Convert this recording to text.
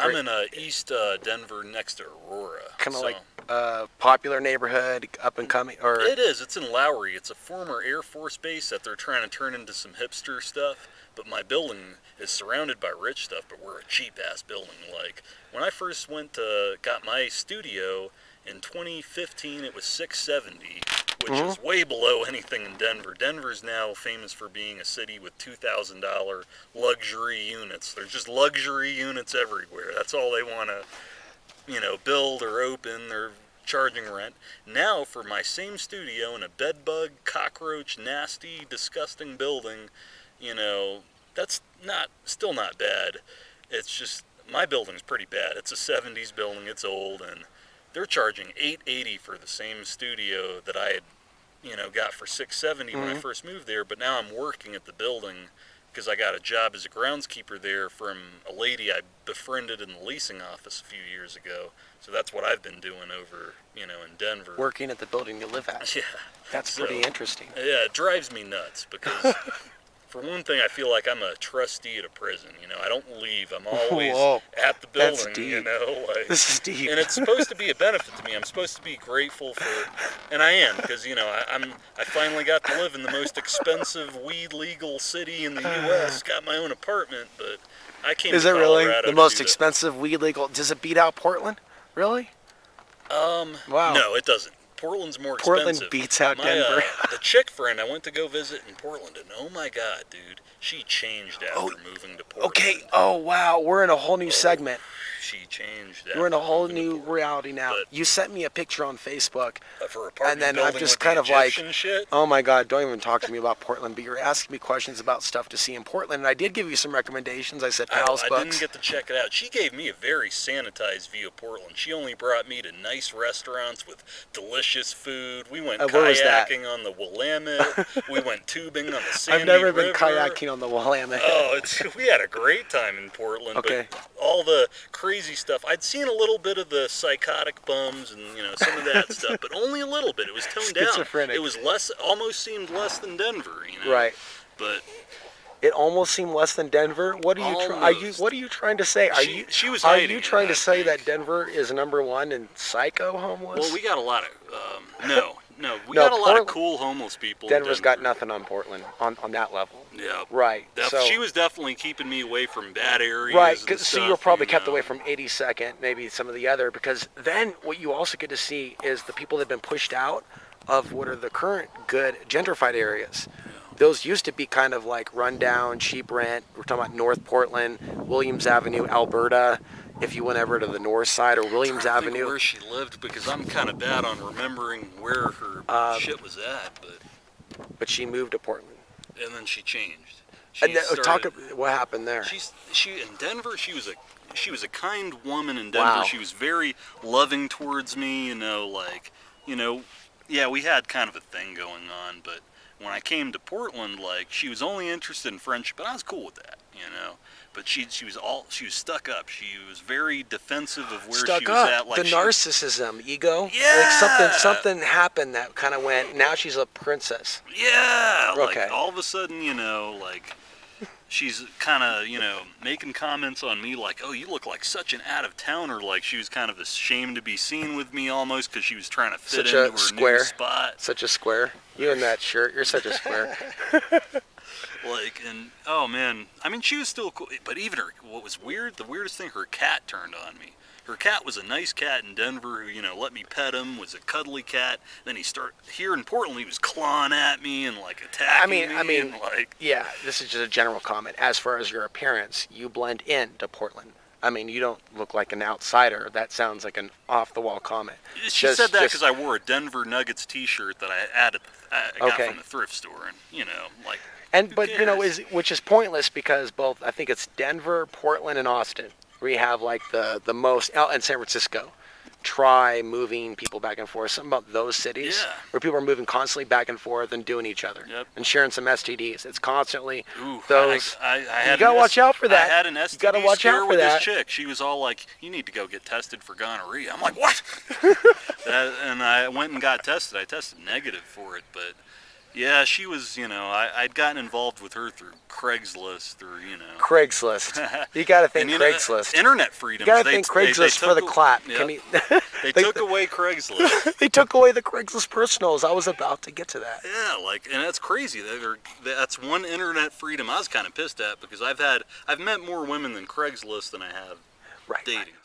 I'm in East Denver, next to Aurora. Kind of like popular neighborhood, up and coming, or it is. It's in Lowry. It's a former Air Force base that they're trying to turn into some hipster stuff. But my building is surrounded by rich stuff. But we're a cheap ass building. Like when I first got my studio in 2015, it was $670, which is way below anything in Denver. Denver's now famous for being a city with $2,000 luxury units. There's just luxury units everywhere. That's all they want to, build or open. They're charging rent. Now, for my same studio in a bedbug, cockroach, nasty, disgusting building, that's still not bad. It's just, my building's pretty bad. It's a 70s building. It's old, and they're charging $880 for the same studio that I had, got for $670 when I first moved there. But now I'm working at the building because I got a job as a groundskeeper there from a lady I befriended in the leasing office a few years ago. So that's what I've been doing over, in Denver. Working at the building you live at. Yeah. That's pretty interesting. Yeah, it drives me nuts because, for one thing, I feel like I'm a trustee at a prison. I don't leave. I'm always at the building. That's deep. This is deep. And it's supposed to be a benefit to me. I'm supposed to be grateful for, and I am, because I finally got to live in the most expensive weed legal city in the U.S. Got my own apartment, but I came. Is to it really Colorado the most expensive weed legal? Does it beat out Portland? Really? Wow. No, it doesn't. Portland's more expensive. Portland beats out Denver. The chick friend I went to go visit in Portland, and oh my God, dude, she changed after moving to Portland. Okay. Oh wow, we're in a whole new segment. She changed. We're in a whole new reality now. You sent me a picture on Facebook, for and then I'm just kind of like, oh my God, don't even talk to me about Portland. But you're asking me questions about stuff to see in Portland, and I did give you some recommendations. I said Pals Books. I didn't get to check it out. She gave me a very sanitized view of Portland. She only brought me to nice restaurants with delicious food. We went kayaking on the Willamette. We went tubing on the Sandy I've never River. been kayaking on the Willamette. Oh, we had a great time in Portland. Okay. But all the crazy stuff. I'd seen a little bit of the psychotic bums and some of that stuff, but only a little bit. It was toned down. Schizophrenic. It was less, almost seemed less than Denver. Right. But it almost seemed less than Denver. What are you? What are you trying to say? She was Are you trying to say that Denver is #1 in psycho homeless? Well, we got a lot of we got a lot of cool homeless people. Denver's got nothing on Portland on that level. Yeah. Right. So she was definitely keeping me away from bad areas. Right. So you were probably kept away from 82nd, maybe some of the other, because then what you also get to see is the people that have been pushed out of what are the current good gentrified areas. Yeah. Those used to be kind of like rundown, cheap rent. We're talking about North Portland, Williams Avenue, Alberta. If you went over to the north side or Williams Avenue. Think where she lived, because I'm kind of bad on remembering where her shit was at, but she moved to Portland. And then she changed. What happened there? She in Denver. She was a kind woman in Denver. Wow. She was very loving towards me. Yeah, we had kind of a thing going on. But when I came to Portland, she was only interested in friendship, and I was cool with that. But she was stuck up. She was very defensive of where she was at. The narcissism, ego. Yeah. Something happened that kind of went. Now she's a princess. Yeah. Okay. All of a sudden, she's kind of making comments on me like, "Oh, you look like such an out of towner." Like she was kind of ashamed to be seen with me almost because she was trying to fit into her new spot. Such a square. You in that shirt. You're such a square. And oh man, I mean, she was still cool, but even what was weird, the weirdest thing, her cat turned on me. Her cat was a nice cat in Denver who, let me pet him, was a cuddly cat. Then here in Portland, he was clawing at me and attacking me. I mean, yeah, this is just a general comment. As far as your appearance, you blend into Portland. I mean, you don't look like an outsider. That sounds like an off-the-wall comment. She said that because I wore a Denver Nuggets T-shirt that I got from the thrift store, and which is pointless because both, I think it's Denver, Portland, and Austin, where you have the most, and San Francisco, moving people back and forth. Something about those cities where people are moving constantly back and forth and doing each other and sharing some STDs. It's constantly those. You gotta watch out for that. I had an STD scare with this chick. She was all like, "You need to go get tested for gonorrhea." I'm like, "What?" And I went and got tested. I tested negative for it, but Yeah, she was, I'd gotten involved with her through Craigslist or. Craigslist. You got to thank And, Craigslist. internet freedom. You got to thank Craigslist for the clap. Yep. Can you, They took away Craigslist. they took away the Craigslist personals. I was about to get to that. Yeah, and that's crazy. That's one internet freedom I was kind of pissed at because I've met more women than Craigslist than I have dating.